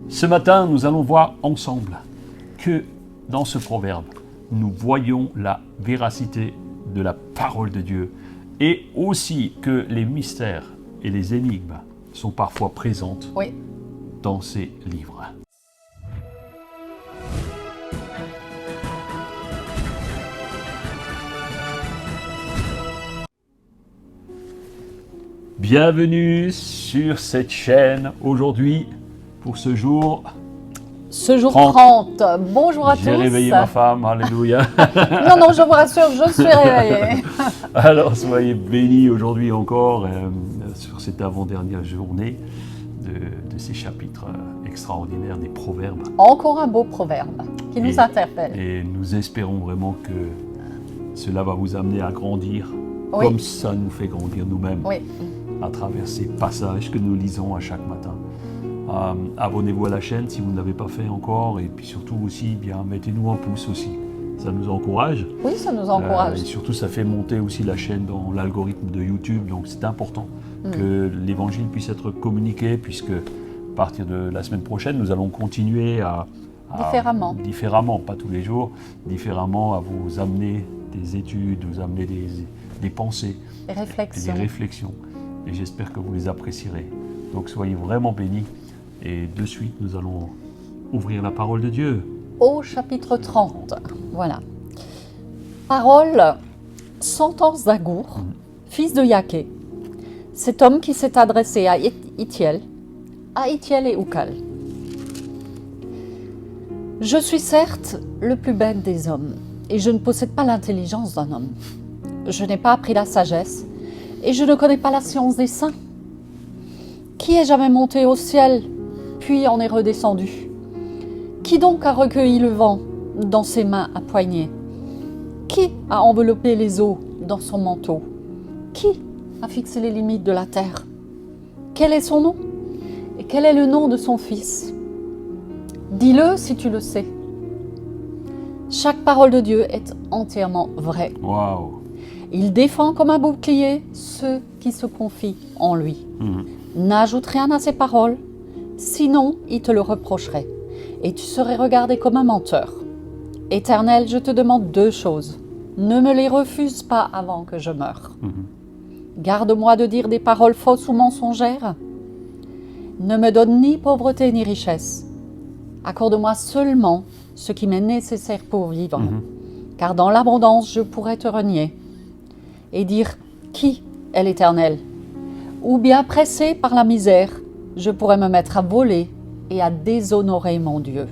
Ce matin, nous allons voir ensemble que dans ce proverbe, nous voyons la véracité de la parole de Dieu et aussi que les mystères et les énigmes sont parfois présentes dans ces livres. Bienvenue sur cette chaîne aujourd'hui pour ce jour. Ce jour 30. Bonjour à tous. J'ai réveillé ma femme, alléluia. Non, je vous rassure, je suis réveillée. Alors soyez bénis aujourd'hui encore sur cette avant-dernière journée de ces chapitres extraordinaires des proverbes. Encore un beau proverbe qui nous interpelle. Et nous espérons vraiment que cela va vous amener à grandir comme ça nous fait grandir nous-mêmes à travers ces passages que nous lisons à chaque matin. Abonnez-vous à la chaîne si vous ne l'avez pas fait encore et puis surtout aussi mettez-nous un pouce aussi, ça nous encourage. Oui, ça nous encourage. Et surtout ça fait monter aussi la chaîne dans l'algorithme de YouTube, donc c'est important que l'évangile puisse être communiqué puisque à partir de la semaine prochaine nous allons continuer à différemment, pas tous les jours, différemment à vous amener des études, vous amener des pensées, des réflexions et j'espère que vous les apprécierez. Donc soyez vraiment bénis. Et de suite, nous allons ouvrir la parole de Dieu. Au chapitre 30, voilà. Parole, sentence d'Agour, fils de Yaquet. Cet homme qui s'est adressé à Itiel et Ucal. Je suis certes le plus bête des hommes, et je ne possède pas l'intelligence d'un homme. Je n'ai pas appris la sagesse, et je ne connais pas la science des saints. Qui est jamais monté au ciel, puis en est redescendu? Qui donc a recueilli le vent dans ses mains à poignées? Qui a enveloppé les eaux dans son manteau? Qui a fixé les limites de la terre? Quel est son nom? Et quel est le nom de son fils? Dis-le si tu le sais. Chaque parole de Dieu est entièrement vraie. Waouh! Il défend comme un bouclier ceux qui se confient en lui. N'ajoute rien à ses paroles, sinon il te le reprocherait, et tu serais regardé comme un menteur. Éternel, je te demande deux choses. Ne me les refuse pas avant que je meure. Garde-moi de dire des paroles fausses ou mensongères. Ne me donne ni pauvreté ni richesse. Accorde-moi seulement ce qui m'est nécessaire pour vivre, car dans l'abondance je pourrais te renier et dire qui est l'Éternel. Ou bien pressé par la misère, je pourrais me mettre à voler et à déshonorer mon Dieu.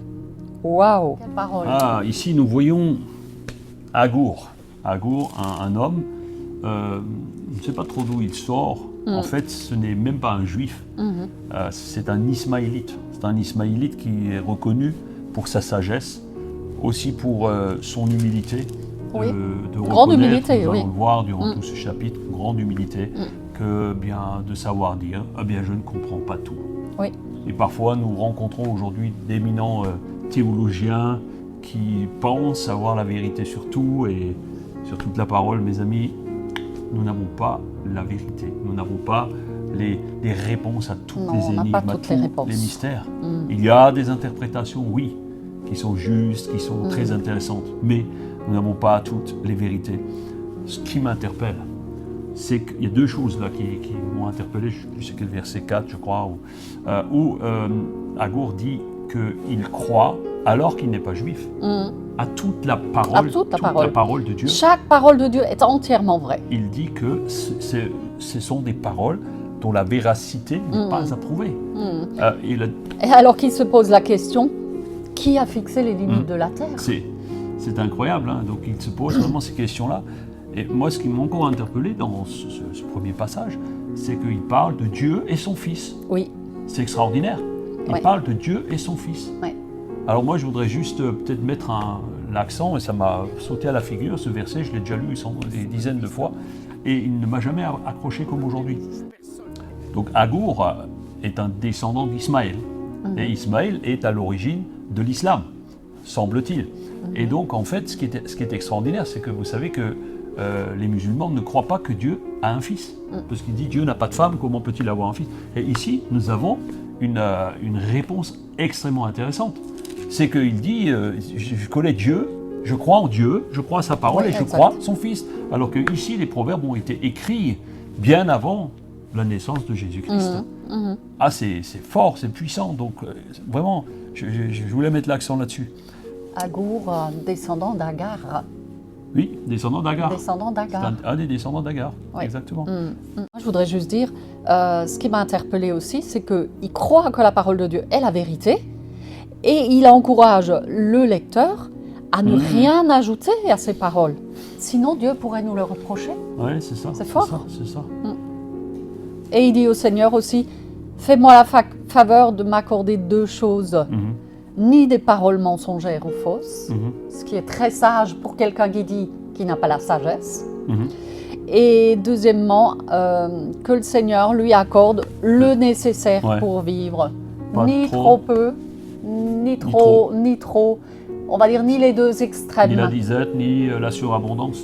Waouh! Quelle parole! Ici nous voyons Agour. Agour, un homme, je ne sais pas trop d'où il sort. En fait, ce n'est même pas un juif. C'est un Ismaélite. C'est un Ismaélite qui est reconnu pour sa sagesse, aussi pour son humilité. De grande humilité, nous allons le voir durant tout ce chapitre, grande humilité, que de savoir dire, je ne comprends pas tout. Et parfois, nous rencontrons aujourd'hui d'éminents théologiens qui pensent avoir la vérité sur tout et sur toute la parole. Mes amis, nous n'avons pas la vérité. Nous n'avons pas les réponses à toutes les énigmes, à tous les mystères. Il y a des interprétations, oui, qui sont justes, qui sont très intéressantes, mais nous n'avons pas toutes les vérités. Ce qui m'interpelle, c'est qu'il y a deux choses là qui m'ont interpellé. Je sais quel verset 4, je crois, où Agour dit qu'il croit, alors qu'il n'est pas juif, à toute la parole, la parole de Dieu. Chaque parole de Dieu est entièrement vraie. Il dit que ce sont des paroles dont la véracité n'est pas approuvée. Et alors qu'il se pose la question, qui a fixé les limites de la terre? C'est incroyable, hein? Donc il se pose vraiment ces questions-là. Et moi, ce qui m'a encore interpellé dans ce premier passage, c'est qu'il parle de Dieu et son Fils. Oui. C'est extraordinaire. Il parle de Dieu et son Fils. Alors moi, je voudrais juste peut-être mettre l'accent, et ça m'a sauté à la figure, ce verset, je l'ai déjà lu des dizaines de fois, et il ne m'a jamais accroché comme aujourd'hui. Donc Agour est un descendant d'Ismaël, et Ismaël est à l'origine de l'islam, semble-t-il. Et donc, en fait, ce qui est extraordinaire, c'est que vous savez que les musulmans ne croient pas que Dieu a un fils. Parce qu'il dit Dieu n'a pas de femme, comment peut-il avoir un fils? Et ici, nous avons une réponse extrêmement intéressante. C'est qu'il dit, je connais Dieu, je crois en Dieu, je crois à sa parole et je crois son Fils. Alors que ici, les proverbes ont été écrits bien avant la naissance de Jésus-Christ. Ah, c'est fort, c'est puissant. Donc, vraiment, je voulais mettre l'accent là-dessus. Agour, descendant d'Agar. Oui, descendant d'Agar. Descendant d'Agar. C'est un des descendants d'Agar, exactement. Je voudrais juste dire, ce qui m'a interpellée aussi, c'est qu'il croit que la parole de Dieu est la vérité et il encourage le lecteur à ne rien ajouter à ces paroles. Sinon, Dieu pourrait nous le reprocher. Oui, c'est ça. C'est fort. C'est ça. Et il dit au Seigneur aussi, fais-moi la faveur de m'accorder 2 choses. Ni des paroles mensongères ou fausses, ce qui est très sage pour quelqu'un qui n'a pas la sagesse. Et deuxièmement, que le Seigneur lui accorde le nécessaire pour vivre. Pas ni trop peu, ni trop. On va dire ni les 2 extrêmes. Ni la disette, ni la surabondance.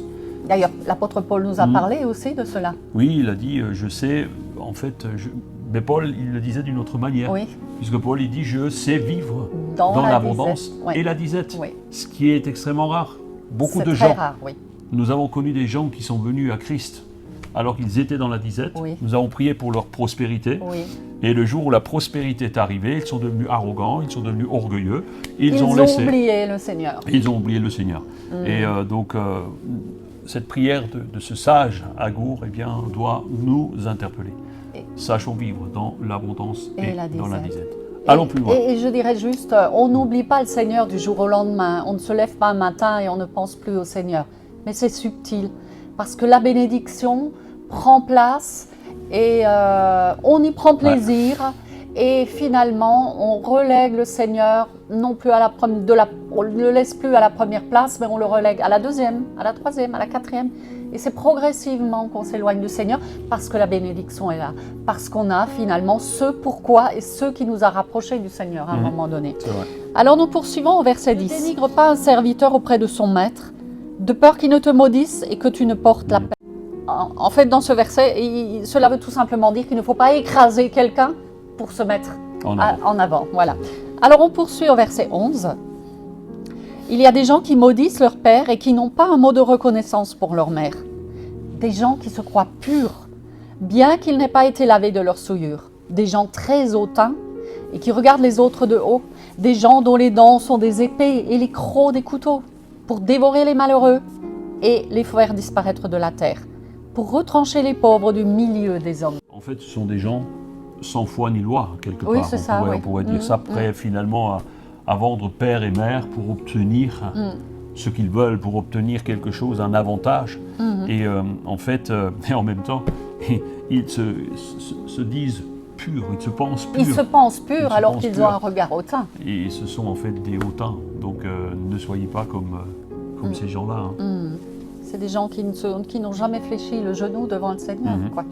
D'ailleurs, l'apôtre Paul nous a parlé aussi de cela. Oui, il a dit, je sais, en fait, mais Paul, il le disait d'une autre manière. Oui. Puisque Paul, il dit, je sais vivre dans l'abondance et la disette. Oui. Ce qui est extrêmement rare. Beaucoup de C'est gens. très rare, oui. Nous avons connu des gens qui sont venus à Christ alors qu'ils étaient dans la disette. Oui. Nous avons prié pour leur prospérité. Oui. Et le jour où la prospérité est arrivée, ils sont devenus arrogants, ils sont devenus orgueilleux. Ils ont oublié le Seigneur. Ils ont oublié le Seigneur. Et donc, cette prière de ce sage Agour, eh bien, doit nous interpeller. Sachons vivre dans l'abondance et dans la disette. Allons plus loin. Et je dirais juste, on n'oublie pas le Seigneur du jour au lendemain. On ne se lève pas un matin et on ne pense plus au Seigneur. Mais c'est subtil, parce que la bénédiction prend place et on y prend plaisir. Et finalement, on relègue le Seigneur, non plus on ne le laisse plus à la première place, mais on le relègue à la 2e, à la 3e, à la 4e. Et c'est progressivement qu'on s'éloigne du Seigneur parce que la bénédiction est là. Parce qu'on a finalement ce pourquoi et ce qui nous a rapprochés du Seigneur à un moment donné. C'est vrai. Alors nous poursuivons au verset 10. Ne dénigre pas un serviteur auprès de son maître, de peur qu'il ne te maudisse et que tu ne portes la peine. En fait, dans ce verset, cela veut tout simplement dire qu'il ne faut pas écraser quelqu'un pour se mettre en avant. Voilà. Alors on poursuit au verset 11. Il y a des gens qui maudissent leur père et qui n'ont pas un mot de reconnaissance pour leur mère. Des gens qui se croient purs, bien qu'ils n'aient pas été lavés de leur souillure. Des gens très hautains et qui regardent les autres de haut. Des gens dont les dents sont des épées et les crocs des couteaux pour dévorer les malheureux et les faire disparaître de la terre, pour retrancher les pauvres du milieu des hommes. En fait, ce sont des gens sans foi ni loi, quelque part. C'est ça, on pourrait dire ça, prêts finalement à vendre père et mère pour obtenir ce qu'ils veulent, pour obtenir quelque chose, un avantage. Et en fait, et en même temps, ils se disent purs, ils se pensent purs. Ils se pensent purs alors qu'ils ont un regard hautain. Et ce sont en fait des hautains. Donc ne soyez pas comme ces gens-là. C'est des gens qui n'ont jamais fléchi le genou devant le Seigneur. Quoi.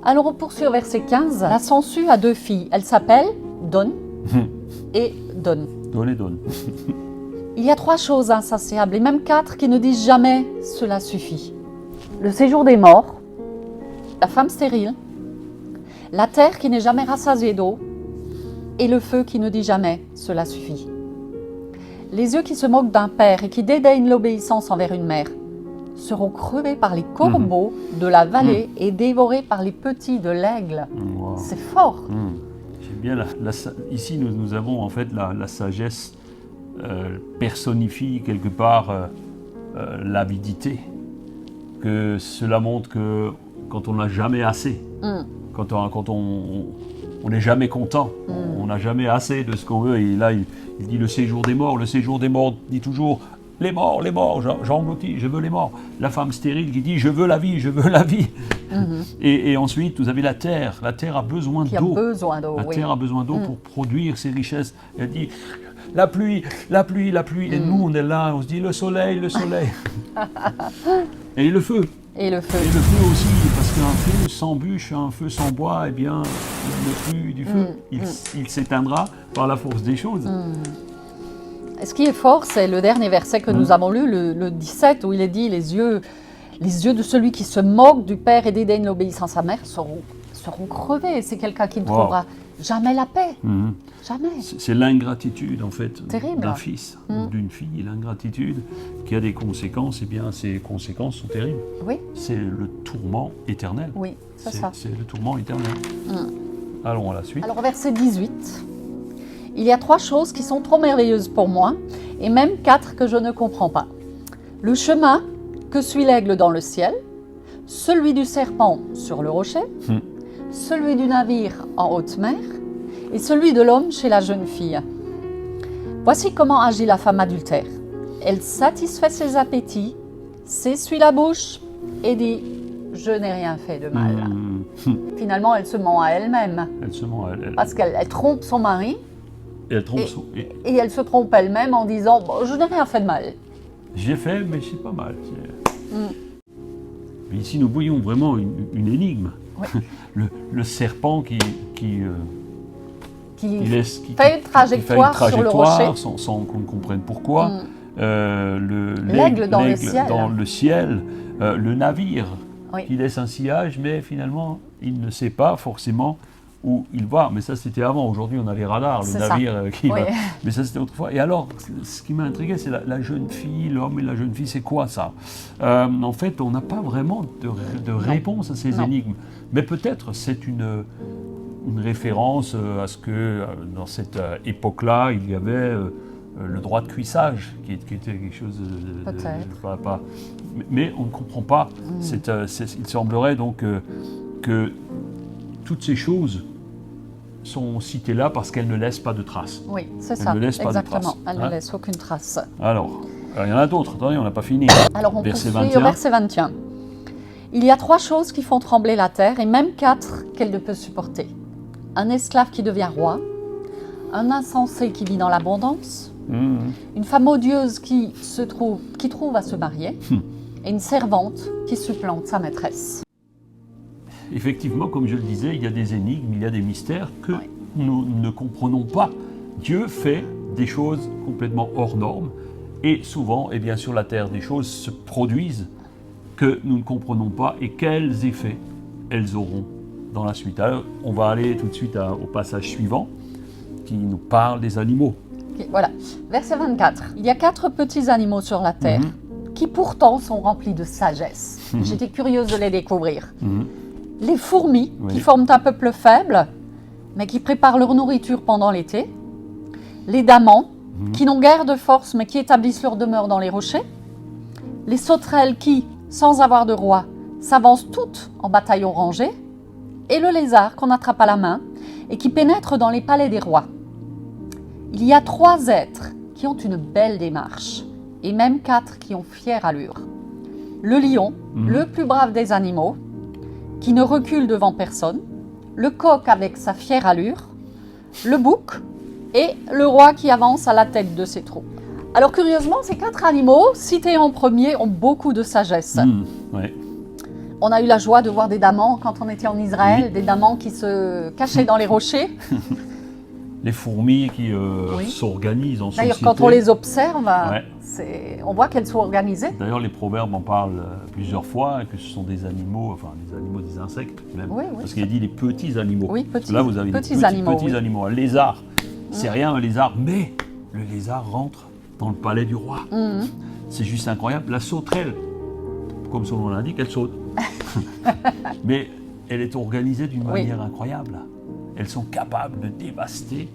Alors on poursuit au verset 15. La sangsue a 2 filles. Elle s'appelle Donne et Donne. Donne et donne. Il y a 3 choses insatiables et même 4 qui ne disent jamais « cela suffit ». Le séjour des morts, la femme stérile, la terre qui n'est jamais rassasiée d'eau et le feu qui ne dit jamais « cela suffit ». Les yeux qui se moquent d'un père et qui dédaignent l'obéissance envers une mère seront crevés par les corbeaux de la vallée et dévorés par les petits de l'aigle. Wow. C'est fort. J'aime bien ici nous avons en fait la sagesse personnifie quelque part l'avidité. Que cela montre que quand on n'a jamais assez, quand on n'est jamais content, on n'a jamais assez de ce qu'on veut. Et là, il dit le séjour des morts. Le séjour des morts dit toujours les morts, j'engloutis, je veux les morts. La femme stérile qui dit je veux la vie, je veux la vie. Et ensuite, vous avez la terre. La terre a besoin d'eau. La terre a besoin d'eau pour produire ses richesses. Elle dit la pluie. Et nous, on est là, on se dit le soleil. Et le feu. Et le feu. Et le feu aussi, parce qu'un feu sans bûche, un feu sans bois, eh bien, il n'est plus du feu. Il s'éteindra par la force des choses. Ce qui est fort, c'est le dernier verset que nous avons lu, le 17, où il est dit les yeux de celui qui se moque du père et dédaigne l'obéissance à sa mère seront crevés. C'est quelqu'un qui ne trouvera jamais la paix. Jamais. C'est l'ingratitude, en fait, Terrible. d'un fils ou d'une fille, l'ingratitude qui a des conséquences, et bien ces conséquences sont terribles. Oui. C'est le tourment éternel. Oui, c'est ça. C'est le tourment éternel. Allons à la suite. Alors, verset 18. Il y a 3 choses qui sont trop merveilleuses pour moi, et même 4 que je ne comprends pas. Le chemin que suit l'aigle dans le ciel, celui du serpent sur le rocher, celui du navire en haute mer, et celui de l'homme chez la jeune fille. Voici comment agit la femme adultère. Elle satisfait ses appétits, s'essuie la bouche et dit « Je n'ai rien fait de mal ». Finalement, elle se ment à elle-même. Elle se ment à elle. Parce qu'elle trompe son mari. Et elle trompe et elle se trompe elle-même en disant bon, « Je n'ai rien fait de mal ». J'ai fait, mais c'est pas mal. Mais ici, nous voyons vraiment une énigme. Oui. le serpent qui fait une trajectoire sur le rocher sans qu'on ne comprenne pourquoi. L'aigle dans le ciel. Le navire qui laisse un sillage, mais finalement, il ne sait pas forcément où il va. Mais ça, c'était avant. Aujourd'hui, on a les radars, le navire qui va. Mais ça, c'était autrefois. Et alors, ce qui m'a intrigué, c'est la jeune fille, l'homme et la jeune fille. C'est quoi ça? En fait, on n'a pas vraiment de réponse à ces énigmes. Mais peut-être c'est une référence à ce que, dans cette époque-là, il y avait le droit de cuissage, qui était quelque chose de mais on ne comprend pas. Il semblerait donc que toutes ces choses sont citées là parce qu'elles ne laissent pas de traces. Oui, c'est ça, exactement. Elles ne laissent aucune trace. Alors, il y en a d'autres. Attendez, on n'a pas fini. Alors, on poursuit au verset 21. Il y a 3 choses qui font trembler la terre, et même 4 qu'elle ne peut supporter. Un esclave qui devient roi, un insensé qui vit dans l'abondance, une femme odieuse qui trouve à se marier, et une servante qui supplante sa maîtresse. Effectivement, comme je le disais, il y a des énigmes, il y a des mystères que nous ne comprenons pas. Dieu fait des choses complètement hors normes, et souvent, et bien sur la terre, des choses se produisent que nous ne comprenons pas, et quels effets elles auront dans la suite. Alors, on va aller tout de suite au passage suivant, qui nous parle des animaux. Okay, voilà, verset 24. Il y a 4 petits animaux sur la terre, qui pourtant sont remplis de sagesse. J'étais curieuse de les découvrir. Les fourmis, qui forment un peuple faible, mais qui préparent leur nourriture pendant l'été. Les damans, qui n'ont guère de force, mais qui établissent leur demeure dans les rochers. Les sauterelles qui, sans avoir de roi, s'avancent toutes en bataillon rangé. Et le lézard qu'on attrape à la main et qui pénètre dans les palais des rois. Il y a 3 êtres qui ont une belle démarche, et même 4 qui ont fière allure. Le lion, le plus brave des animaux, qui ne recule devant personne, le coq avec sa fière allure, le bouc et le roi qui avance à la tête de ses troupes. Alors curieusement, ces 4 animaux, cités en premier, ont beaucoup de sagesse. On a eu la joie de voir des damans quand on était en Israël, des damans qui se cachaient dans les rochers. Les fourmis qui s'organisent en société. D'ailleurs, quand on les observe, on voit qu'elles sont organisées. D'ailleurs, les proverbes en parlent plusieurs fois, que ce sont des animaux, des insectes même. Parce qu'il y a dit les petits animaux. Oui, petits. Là, vous avez petits animaux. Un lézard, c'est rien un lézard, mais le lézard rentre dans le palais du roi. C'est juste incroyable. La sauterelle, comme son nom l'indique, elle saute. Mais elle est organisée d'une manière incroyable. Elles sont capables de dévaster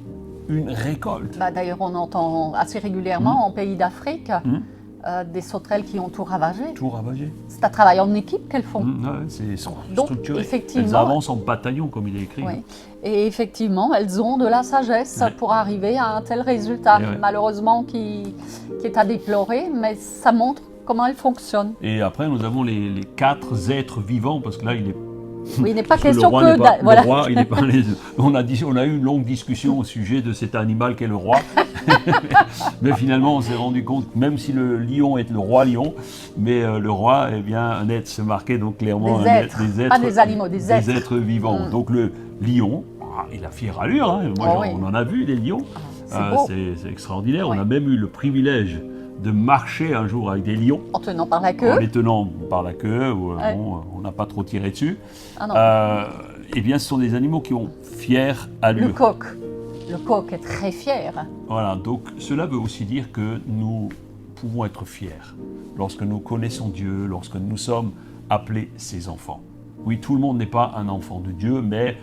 une récolte. D'ailleurs, on entend assez régulièrement en pays d'Afrique des sauterelles qui ont tout ravagé. Tout ravagé. C'est un travail en équipe qu'elles font. C'est structuré. Donc, effectivement, elles avancent en bataillon, comme il est écrit. Et effectivement, elles ont de la sagesse pour arriver à un tel résultat, malheureusement, qui est à déplorer, mais ça montre comment elles fonctionnent. Et après, nous avons les 4 êtres vivants, parce que là, il est... Oui, il n'est pas question que... Le roi, il n'est pas... On a eu une longue discussion au sujet de cet animal qu'est le roi. Mais finalement, on s'est rendu compte, même si le lion est le roi lion, mais le roi est bien un être, c'est marqué donc clairement des êtres, pas des animaux, des êtres vivants. Donc le lion, il a fière allure, moi on en a vu des lions, c'est extraordinaire. On a même eu le privilège de marcher un jour avec des lions. En tenant par la queue. En les tenant par la queue, on n'a pas trop tiré dessus. eh bien, ce sont des animaux qui ont fière allure. Le coq est très fier. Voilà, donc cela veut aussi dire que nous pouvons être fiers lorsque nous connaissons Dieu, lorsque nous sommes appelés ses enfants. Oui, tout le monde n'est pas un enfant de Dieu, mais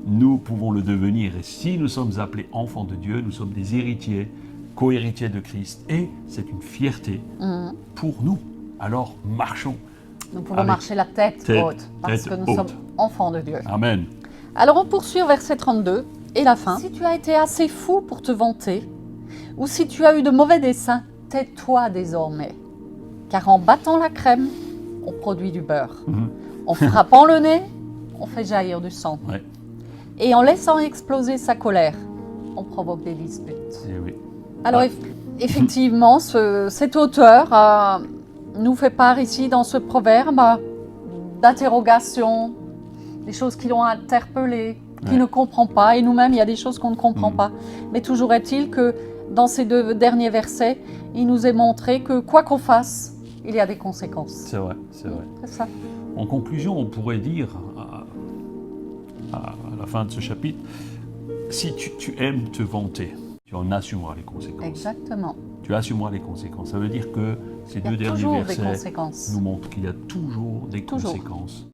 nous pouvons le devenir. Et si nous sommes appelés enfants de Dieu, nous sommes des héritiers, co-héritiers de Christ. Et c'est une fierté pour nous. Alors, marchons. Nous pouvons marcher la tête haute, parce que nous sommes enfants de Dieu. Amen. Alors on poursuit au verset 32 et la fin. Si tu as été assez fou pour te vanter, ou si tu as eu de mauvais desseins, tais-toi désormais. Car en battant la crème, on produit du beurre. En frappant le nez, on fait jaillir du sang. Ouais. Et en laissant exploser sa colère, on provoque des disputes. Oui. Alors effectivement, cet auteur nous fait part ici dans ce proverbe d'interrogations, des choses qui l'ont interpellé, qu'il ne comprend pas. Et nous-mêmes, il y a des choses qu'on ne comprend pas. Mais toujours est-il que dans ces 2 derniers versets, il nous est montré que quoi qu'on fasse, il y a des conséquences. C'est vrai. C'est ça. En conclusion, on pourrait dire, à la fin de ce chapitre, si tu aimes te vanter, tu en assumeras les conséquences. Exactement. Tu assumeras les conséquences. Ça veut dire que ces 2 derniers versets nous montrent qu'il y a toujours des conséquences.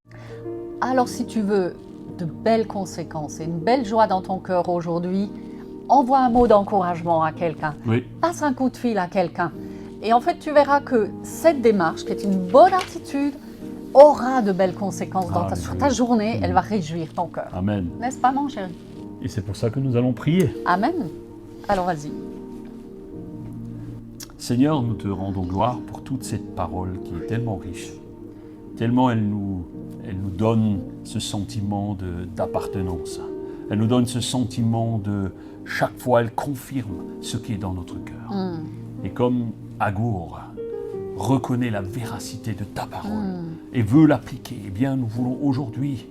Alors si tu veux de belles conséquences et une belle joie dans ton cœur aujourd'hui, envoie un mot d'encouragement à quelqu'un. Oui. Passe un coup de fil à quelqu'un. Et en fait, tu verras que cette démarche, qui est une bonne attitude, aura de belles conséquences sur ta journée. Elle va réjouir ton cœur. Amen. N'est-ce pas, mon chéri? Et c'est pour ça que nous allons prier. Amen. Alors, vas-y. Seigneur, nous te rendons gloire pour toute cette parole qui est tellement riche. Tellement elle nous donne ce sentiment d'appartenance. Elle nous donne ce sentiment de... Chaque fois, elle confirme ce qui est dans notre cœur. Et comme Agour reconnaît la véracité de ta parole et veut l'appliquer, eh bien, nous voulons aujourd'hui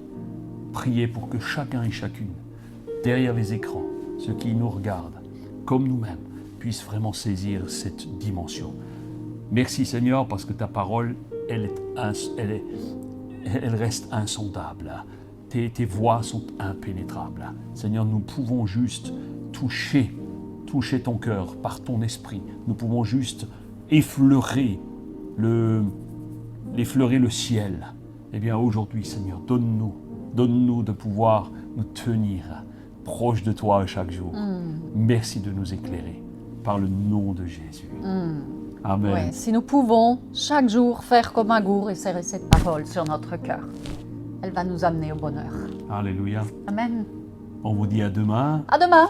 prier pour que chacun et chacune, derrière les écrans, ceux qui nous regardent, comme nous-mêmes, puissent vraiment saisir cette dimension. Merci Seigneur, parce que ta parole, elle reste insondable. Tes voies sont impénétrables. Seigneur, nous pouvons juste toucher ton cœur par ton esprit. Nous pouvons juste effleurer le ciel. Eh bien, aujourd'hui, Seigneur, donne-nous de pouvoir nous tenir proches de toi chaque jour. Merci de nous éclairer par le nom de Jésus. Amen. Ouais, si nous pouvons chaque jour faire comme Agour et serrer cette parole sur notre cœur, elle va nous amener au bonheur. Alléluia. Amen. On vous dit à demain. À demain.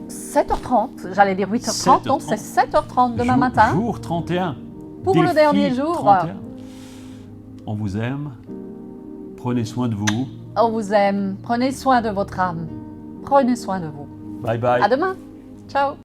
7h30, j'allais dire 8h30, 7h30. Donc c'est 7h30 demain matin. Jour 31. Pour le dernier jour. 31. On vous aime. Prenez soin de vous. On vous aime. Prenez soin de votre âme. Prenez soin de vous. Bye bye. À demain. Ciao.